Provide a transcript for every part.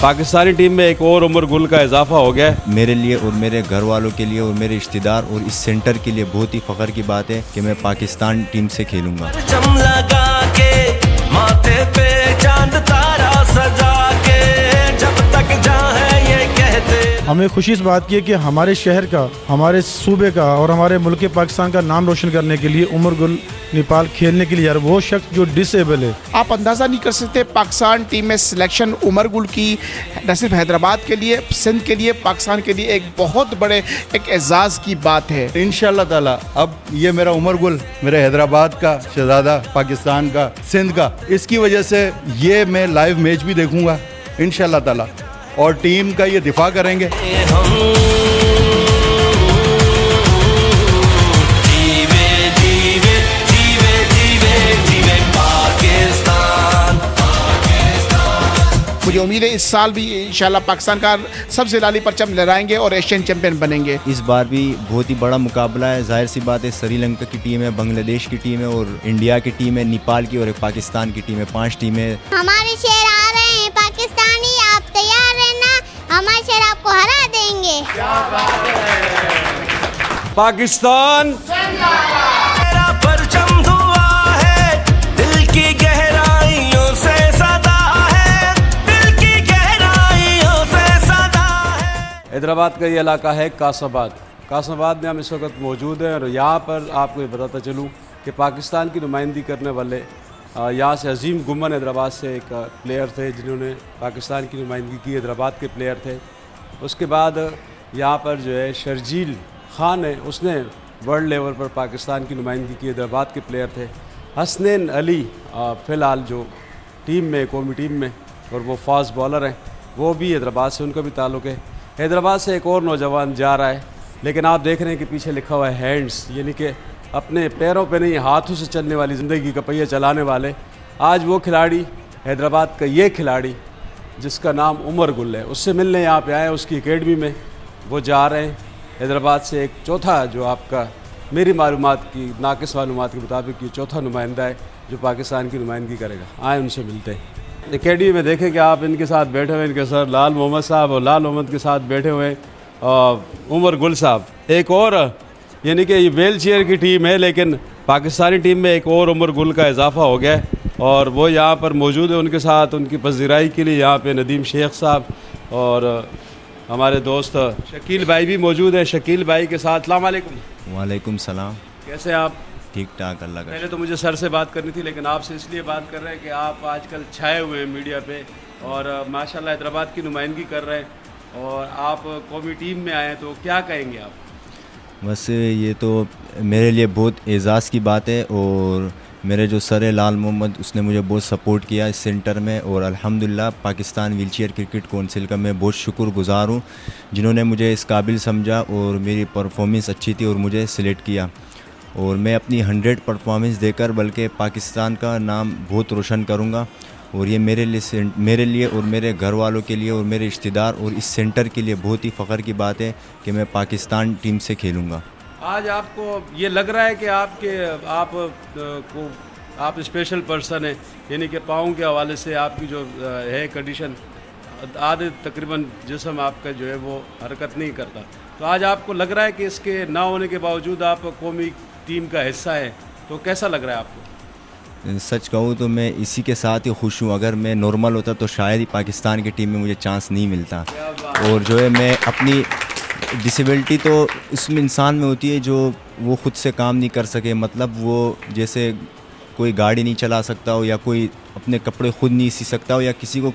Pakistani team में एक और उमर गुल का इजाफा हो गया है। मेरे लिए और मेरे घर वालों के लिए और मेरे रिश्तेदार और इस सेंटर के लिए बहुत ही फ़ख्र की बात है कि मैं पाकिस्तान टीम से खेलूँगा। माथे पे चांद तारा सजा के जब तक जाए ये कहते। हमें खुशी इस बात की है कि हमारे शहर का, हमारे सूबे का और हमारे मुल्क पाकिस्तान का नाम रोशन करने के लिए उमर गुल नेपाल खेलने के लिए यार वो शख्स जो डिसेबल है। आप अंदाज़ा नहीं कर सकते पाकिस्तान टीम में सिलेक्शन उमर गुल की न सिर्फ हैदराबाद के लिए, सिंध के लिए, पाकिस्तान के लिए एक बहुत बड़े एक एजाज़ की बात है। इंशाअल्लाह ताला अब ये मेरा उमर गुल मेरे हैदराबाद का शहजादा, पाकिस्तान का, सिंध का, इसकी वजह से ये मैं लाइव मैच भी देखूंगा इंशाअल्लाह ताला और टीम का ये दिफा करेंगे। मुझे उम्मीद है इस साल भी इंशाल्लाह पाकिस्तान का सबसे लाली परचम लहराएंगे और एशियन चैंपियन बनेंगे। इस बार भी बहुत ही बड़ा मुकाबला है। जाहिर सी बात है, श्रीलंका की टीम है, बांग्लादेश की टीम है और इंडिया की टीम है, नेपाल की और एक पाकिस्तान की टीम है। 5 टीमें हमारे शहर आ रहे हैं पाकिस्तानी, आप तैयार रहना, हमारे शहर आपको हरा देंगे। पाकिस्तान हैदराबाद का ये इलाका है कासमाबाद। कासमाबाद में हम इस वक्त मौजूद हैं और यहाँ पर आपको ये बताता चलूँ कि पाकिस्तान की नुमाइंदगी करने वाले यहाँ से अजीम गुमन हैदराबाद से एक प्लेयर थे जिन्होंने पाकिस्तान की नुमाइंदगी की, हैदराबाद के प्लेयर थे। उसके बाद यहाँ पर जो है शर्जील ख़ान है, उसने वर्ल्ड लेवल पर पाकिस्तान की नुमाइंदगी की, हैदराबाद के प्लेयर थे। हसनैन अली फ़िलहाल जो टीम में, कौमी टीम में, और वो फास्ट बॉलर हैं, वो भी हैदराबाद से, उनका भी ताल्लुक़ है। हैदराबाद से एक और नौजवान जा रहा है, लेकिन आप देख रहे हैं कि पीछे लिखा हुआ है हैंड्स, यानी कि अपने पैरों पे नहीं हाथों से चलने वाली ज़िंदगी का पहिया चलाने वाले। आज वो खिलाड़ी, हैदराबाद का ये खिलाड़ी जिसका नाम उमर गुल है, उससे मिलने यहाँ पे आए, उसकी एकेडमी में वो जा रहे हैं। हैदराबाद से एक चौथा, जो आपका मेरी मालूमात की, नाकिस मालूमात के मुताबिक ये चौथा नुमाइंदा है जो पाकिस्तान की नुमाइंदगी करेगा। आए उनसे मिलते हैं। एकेडमी में देखें कि आप इनके साथ बैठे हुए, इनके सर लाल मोहम्मद साहब, और लाल मोहम्मद के साथ बैठे हुए उमर गुल साहब। एक और, यानी कि ये व्हील चेयर की टीम है, लेकिन पाकिस्तानी टीम में एक और उमर गुल का इजाफा हो गया है और वो यहाँ पर मौजूद है। उनके साथ उनकी पज़ीराई के लिए यहाँ पे नदीम शेख साहब और हमारे दोस्त शकील भाई भी मौजूद हैं। शकील भाई के साथ अस्सलाम वालेकुम। वालेकुम सलाम। कैसे हैं आप? ठीक ठाक, अल्लाह का। पहले तो मुझे सर से बात करनी थी, लेकिन आपसे इसलिए बात कर रहे हैं कि आप आजकल छाए हुए हैं मीडिया पे और माशाल्लाह हैदराबाद की नुमाइंदगी कर रहे हैं और आप कौमी टीम में आए हैं, तो क्या कहेंगे आप? बस ये तो मेरे लिए बहुत एज़ाज़ की बात है और मेरे जो सर है लाल मोहम्मद, उसने मुझे बहुत सपोर्ट किया इस सेंटर में और अल्हम्दुलिल्लाह पाकिस्तान व्हीलचेयर क्रिकेट काउंसिल का मैं बहुत शुक्रगुज़ार हूँ जिन्होंने मुझे इस काबिल समझा और मेरी परफॉर्मेंस अच्छी थी और मुझे सिलेक्ट किया और मैं अपनी 100 परफॉर्मेंस देकर बल्कि पाकिस्तान का नाम बहुत रोशन करूँगा और ये मेरे लिए और मेरे घर वालों के लिए और मेरे रिश्तेदार और इस सेंटर के लिए बहुत ही फ़ख्र की बात है कि मैं पाकिस्तान टीम से खेलूँगा। आज आपको ये लग रहा है कि आप स्पेशल पर्सन हैं, यानी कि पाँव के हवाले से आपकी जो है कंडीशन, आधे तकरीबन जिस्म आपका जो है वो हरकत नहीं करता, तो आज आपको लग रहा है कि इसके ना होने के बावजूद आप कौमी टीम का हिस्सा है, तो कैसा लग रहा है आपको? सच कहूँ तो मैं इसी के साथ ही खुश हूँ। अगर मैं नॉर्मल होता तो शायद ही पाकिस्तान की टीम में मुझे चांस नहीं मिलता। और जो है मैं अपनी डिसेबिलिटी तो उसमें इंसान में होती है जो वो ख़ुद से काम नहीं कर सके, मतलब वो जैसे कोई गाड़ी नहीं चला सकता हो या कोई अपने कपड़े खुद नहीं सी सकता हो या किसी को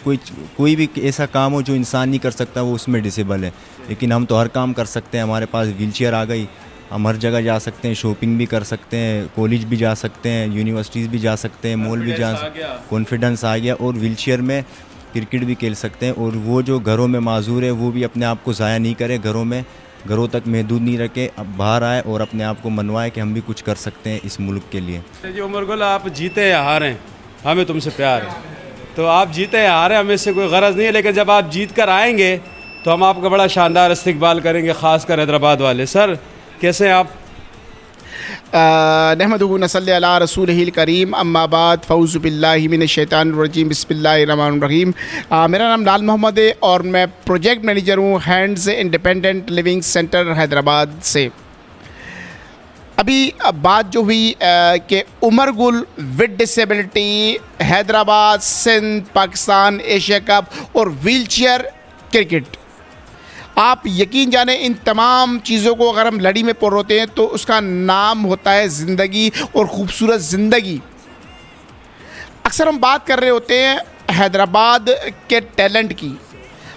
कोई भी ऐसा काम हो जो इंसान नहीं कर सकता, वो उसमें डिसेबल है। लेकिन हम तो हर काम कर सकते हैं, हमारे पास व्हीलचेयर आ गई, हम हर जगह जा सकते हैं, शॉपिंग भी कर सकते हैं, कॉलेज भी जा सकते हैं, यूनिवर्सिटीज़ भी जा सकते हैं, मॉल भी जा सकते हैं, कॉन्फिडेंस आ गया और व्हीलचेयर में क्रिकेट भी खेल सकते हैं। और वो जो घरों में माजूर है वो भी अपने आप को ज़ाया नहीं करे, घरों तक महदूद नहीं रखे, अब बाहर आए और अपने आप को मनवाए कि हम भी कुछ कर सकते हैं इस मुल्क के लिए। जी उमर गुल, आप जीते या हारें, हमें तुमसे प्यार है, तो आप जीते या हारें हमें इससे कोई गरज नहीं है, लेकिन जब आप जीत कर आएँगे तो हम आपका बड़ा शानदार इस्तकबाल करेंगे, ख़ासकर हैदराबाद वाले। सर कैसे हैं आप? नहमदुहु नसल्ली अला रसूलिहिल करीम अम्मा बाद फ़ऊज़ु बिल्लाहि मिनश शैतानिर रजीम बिस्मिल्लाहिर रहमानिर रहीम। मेरा नाम लाल मोहम्मद है और मैं प्रोजेक्ट मैनेजर हूँ Hands independent living centre Hyderabad से। अभी बात जो हुई कि Umar Gul with disability Hyderabad, Sindh, Pakistan, Asia cup और व्हीलचेयर क्रिकेट, आप यकीन जाने इन तमाम चीज़ों को अगर हम लड़ी में परोते हैं तो उसका नाम होता है ज़िंदगी और ख़ूबसूरत ज़िंदगी। अक्सर हम बात कर रहे होते हैं हैदराबाद के टैलेंट की।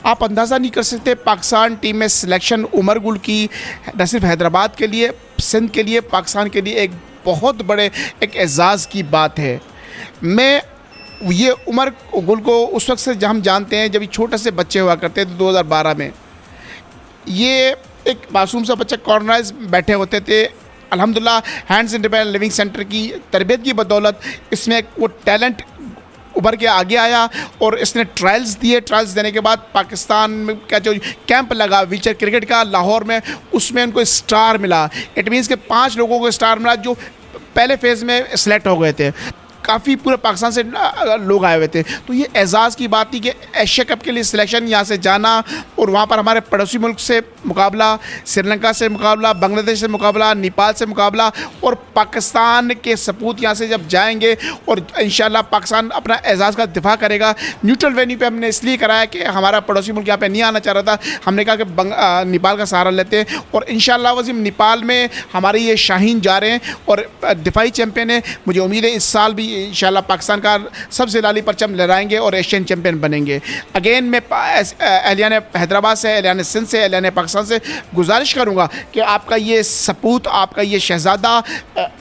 आप अंदाज़ा नहीं कर सकते पाकिस्तान टीम में सिलेक्शन उमर गुल की न सिर्फ हैदराबाद के लिए, सिंध के लिए, पाकिस्तान के लिए एक बहुत बड़े एक एज़ाज़ की बात है। मैं ये उमर गुल को उस वक्त से जब हम जानते हैं जब ये छोटे से बच्चे हुआ करते थे 2012 में, ये एक मासूम सा बच्चा कॉर्नराइज बैठे होते थे। अल्हम्दुलिल्लाह हैंड्स इंडिपेंडेंट लिविंग सेंटर की तरबियत की बदौलत इसमें वो टैलेंट उभर के आगे आया और इसने ट्रायल्स दिए। ट्रायल्स देने के बाद पाकिस्तान में का जो कैंप लगा व्हीलचेयर क्रिकेट का लाहौर में, उसमें उनको स्टार मिला। इट मीन्स के 5 लोगों को स्टार मिला जो पहले फेज़ में सिलेक्ट हो गए थे। काफ़ी पूरे पाकिस्तान से लोग आए हुए थे। तो ये एज़ाज़ की बात थी कि एशिया कप के लिए सिलेक्शन यहाँ से जाना और वहाँ पर हमारे पड़ोसी मुल्क से मुकाबला, श्रीलंका से मुकाबला, बांग्लादेश से मुकाबला, नेपाल से मुकाबला और पाकिस्तान के सपूत यहाँ से जब जाएंगे और इंशाल्लाह पाकिस्तान अपना एज़ाज़ का दिफा करेगा। न्यूट्रल वेन्यू पे हमने इसलिए कराया कि हमारा पड़ोसी मुल्क यहाँ पे नहीं आना चाह रहा था। हमने कहा कि नेपाल का सहारा लेते हैं और इंशाल्लाह वज़ीम नेपाल में हमारे ये शाहीन जा रहे हैं और दिफाई चैम्पियन है। मुझे उम्मीद है इस साल भी इंशाल्लाह पाकिस्तान का सबसे लाली परचम लहराएंगे और एशियन चैम्पियन बनेंगे। अगेन मैं एहलियान हैदराबाद से, एहलियान सिंध से, एहलियान पाकिस्तान से गुजारिश करूंगा कि आपका ये सपूत, आपका ये शहज़ादा,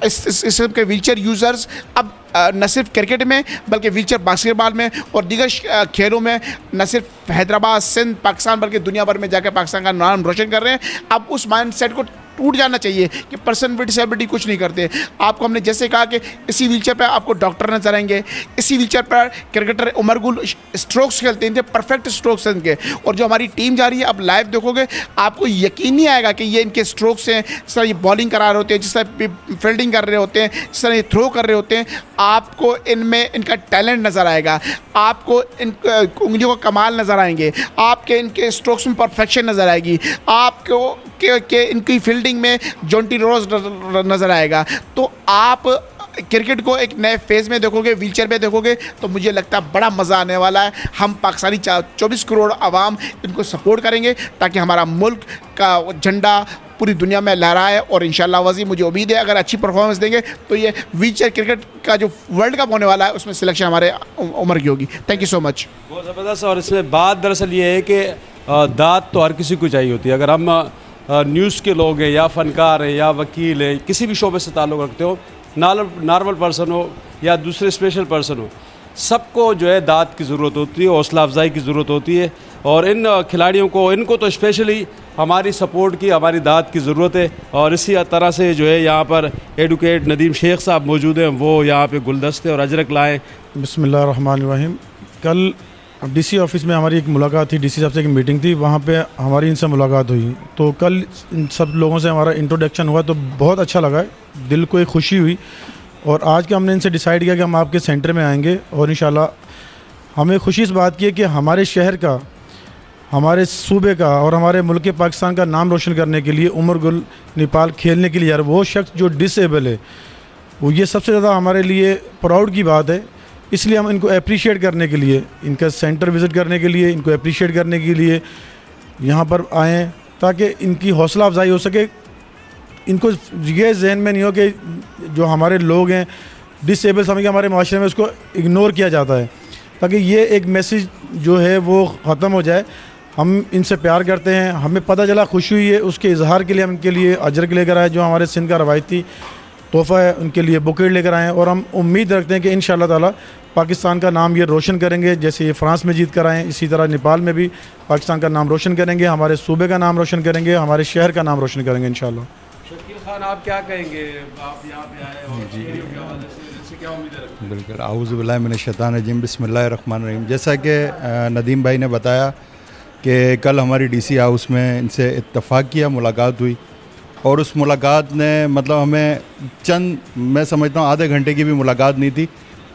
इस किस्म के व्हीलचेयर यूज़र्स अब न सिर्फ क्रिकेट में बल्कि व्हीलचेयर बास्केटबॉल में और दीगर खेलों में न सिर्फ हैदराबाद, सिंध, पाकिस्तान बल्कि दुनिया भर में जाकर पाकिस्तान का नाम रोशन कर रहे हैं। अब उस माइंड सेट को टूट जाना चाहिए कि पर्सन विद डिसेबिलिटी कुछ नहीं करते। आपको हमने जैसे कहा कि इसी व्हीलचेयर पर आपको डॉक्टर नजर आएंगे, इसी व्हीलचेयर पर क्रिकेटर उमर गुल स्ट्रोक्स खेलते हैं, परफेक्ट स्ट्रोक्स हैं इनके। और जो हमारी टीम जा रही है आप लाइव देखोगे आपको यकीन नहीं आएगा कि ये इनके स्ट्रोक्स हैं। जिस तरह ये बॉलिंग करा रहे होते हैं, जिस तरह फील्डिंग कर रहे होते हैं, जिस तरह ये थ्रो कर रहे होते हैं, आपको इनमें इनका टैलेंट नज़र आएगा। आपको इन उंगलियों का कमाल नज़र आएंगे, आपके इनके स्ट्रोक्स में परफेक्शन नज़र आएगी, आपको के इनकी फील्डिंग में जॉन्टी रोज नज़र आएगा। तो आप क्रिकेट को एक नए फेज़ में देखोगे, व्हीलचेयर पे देखोगे तो मुझे लगता है बड़ा मज़ा आने वाला है। हम पाकिस्तानी 24 करोड़ आवाम इनको सपोर्ट करेंगे ताकि हमारा मुल्क का झंडा पूरी दुनिया में लहराए और इंशाल्लाह वज़ी मुझे उम्मीद है अगर अच्छी परफॉर्मेंस देंगे तो ये व्हीलचेयर क्रिकेट का जो वर्ल्ड कप होने वाला है उसमें सिलेक्शन हमारे उमर की होगी। Thank you so much. बहुत ज़बरदस्त। और इसमें बात दरअसल ये है कि दाद तो हर किसी को चाहिए होती है। अगर हम न्यूज़ के लोग हैं या फ़नकार हैं या वकील हैं, किसी भी शोबे से ताल्लुक़ रखते हो, नॉर्मल पर्सन हो या दूसरे स्पेशल पर्सन हो, सबको जो है दाद की ज़रूरत होती है, हौसला अफजाई की ज़रूरत होती है। और इन खिलाड़ियों को, इनको तो स्पेशली हमारी सपोर्ट की, हमारी दाद की ज़रूरत है। और इसी तरह से जो है यहाँ पर एडवोकेट नदीम शेख साहब मौजूद हैं, वो यहाँ पे गुलदस्ते और अजरक लाएँ। बिस्मिल्लाहिर्रहमानिर्रहीम। कल डीसी ऑफिस में हमारी एक मुलाकात थी, डीसी साहब से एक मीटिंग थी, वहाँ पे हमारी इनसे मुलाकात हुई। तो कल इन सब लोगों से हमारा इंट्रोडक्शन हुआ तो बहुत अच्छा लगा, दिल को एक खुशी हुई। और आज के हमने इनसे डिसाइड किया कि हम आपके सेंटर में आएंगे और इंशाल्लाह हमें खुशी इस बात की है कि हमारे शहर का, हमारे सूबे का और हमारे मुल्क पाकिस्तान का नाम रोशन करने के लिए उमर गुल नेपाल खेलने के लिए यार वो शख्स जो डिसेबल है, वो ये सबसे ज़्यादा हमारे लिए प्राउड की बात है। इसलिए हम इनको अप्रिशिएट करने के लिए, इनका सेंटर विज़िट करने के लिए, इनको अप्रिशिएट करने के लिए यहाँ पर आएँ ताकि इनकी हौसला अफजाई हो सके। इनको ये जहन में नहीं हो कि जो हमारे लोग हैं डिसेबल समझ के हमारे माशरे में उसको इग्नोर किया जाता है, ताकि ये एक मैसेज जो है वो ख़त्म हो जाए। हम इनसे प्यार करते हैं, हमें पता चला, खुशी हुई है, उसके इजहार के लिए हम इनके लिए अजरक लेकर आए जो हमारे सिंध का रवायती तोहफ़ा है, उनके लिए बुकेट लेकर आए हैं। और हम उम्मीद रखते हैं कि इंशाअल्लाह ताला पाकिस्तान का नाम ये रोशन करेंगे, जैसे ये फ्रांस में जीत कर आए हैं इसी तरह नेपाल में भी पाकिस्तान का नाम रोशन करेंगे, हमारे सूबे का नाम रोशन करेंगे, हमारे शहर का नाम रोशन करेंगे इंशाअल्लाह। शकील खान, आप क्या कहेंगे? आप यहाँ पे आए और से क्या उम्मीदें रखते हैं? बिल्कुल, आऊज़ु बिल्लाहि मिनश शैतानिर रजीम, बिस्मिल्लाहिर रहमानिर रहीम। जैसा कि नदीम भाई ने बताया कि कल हमारी डीसी हाउस में इनसे इत्तफ़ाक़ किया, मुलाकात हुई और उस मुलाकात ने मतलब हमें चंद, मैं समझता हूँ आधे घंटे की भी मुलाकात नहीं थी,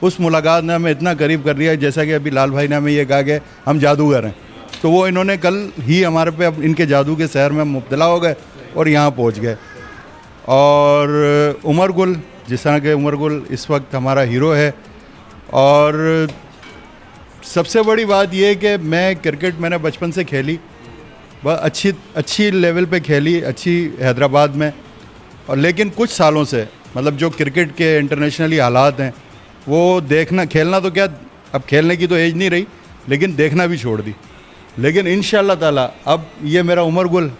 उस मुलाकात ने हमें इतना करीब कर दिया। जैसा कि अभी लाल भाई ने हमें ये कहा कि हम जादूगर हैं, तो वो इन्होंने कल ही हमारे पे अब इनके जादू के शहर में मुब्तला हो गए और यहाँ पहुँच गए। और उमर गुल, जिस तरह के उमर गुल इस वक्त हमारा हीरो है। और सबसे बड़ी बात ये कि मैं क्रिकेट मैंने बचपन से खेली, बहुत अच्छी लेवल पे खेली, अच्छी हैदराबाद में। और लेकिन कुछ सालों से मतलब जो क्रिकेट के इंटरनेशनली हालात हैं वो देखना, खेलना तो क्या, अब खेलने की तो एज नहीं रही, लेकिन देखना भी छोड़ दी। लेकिन इंशाअल्लाह ताला अब ये मेरा उमर गुल,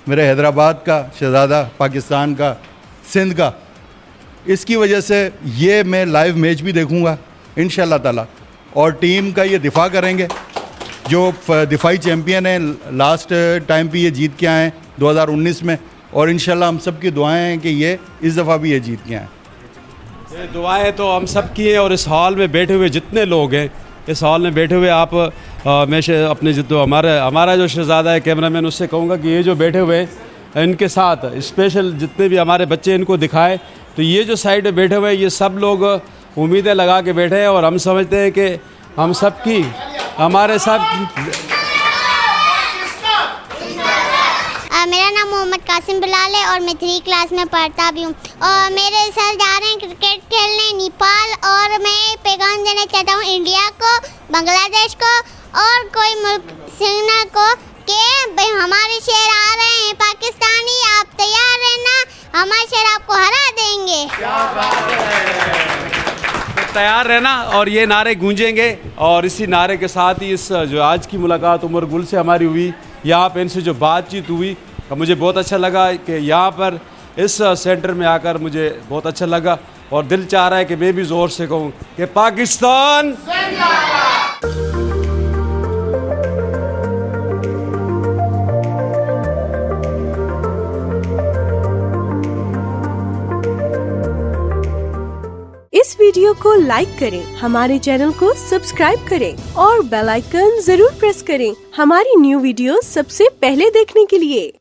मेरे हैदराबाद का शहज़ादा, पाकिस्तान का, सिंध का, इसकी वजह से ये मैं लाइव मैच भी देखूंगा इंशाअल्लाह ताला। और टीम का ये दिफा करेंगे, जो दिफाई चैम्पियन है, लास्ट टाइम पे ये जीत के आए हैं 2019 में। और इंशाल्लाह हम सब की दुआएं हैं कि ये इस दफ़ा भी ये जीत के आएँ। ये दुआएं तो हम सब की हैं। और इस हॉल में बैठे हुए जितने लोग हैं, इस हॉल में बैठे हुए आप, मैं अपने जो हमारा जो शहज़ादा है कैमरामैन, उससे कहूँगा कि ये जो बैठे हुए हैं इनके साथ स्पेशल जितने भी हमारे बच्चे इनको दिखाए। तो ये जो साइड में बैठे हुए हैं ये सब लोग उम्मीदें लगा के बैठे हैं और हम समझते हैं कि हम सब की, हमारे सब। मेरा नाम मोहम्मद कासिम बिलाल है और मैं 3 क्लास में पढ़ता भी हूँ। और मेरे सर जा रहे हैं क्रिकेट खेलने नेपाल। और मैं पैगाम देना चाहता हूँ इंडिया को, बांग्लादेश को और कोई मुल्क सेना को कि भाई हमारे शहर आ रहे हैं पाकिस्तानी, आप तैयार रहना, हमारे शहर आपको हरा देंगे। तो तैयार रहना और ये नारे गूंजेंगे। और इसी नारे के साथ ही इस जो आज की मुलाकात उमर गुल से हमारी हुई, यहाँ पे इनसे जो बातचीत हुई, मुझे बहुत अच्छा लगा कि यहाँ पर इस सेंटर में आकर मुझे बहुत अच्छा लगा। और दिल चाह रहा है कि मैं भी ज़ोर से कहूँ कि पाकिस्तान जिंदाबाद। इस वीडियो को लाइक करें, हमारे चैनल को सब्सक्राइब करें और बेल आइकन जरूर प्रेस करें हमारी न्यू वीडियो सबसे पहले देखने के लिए।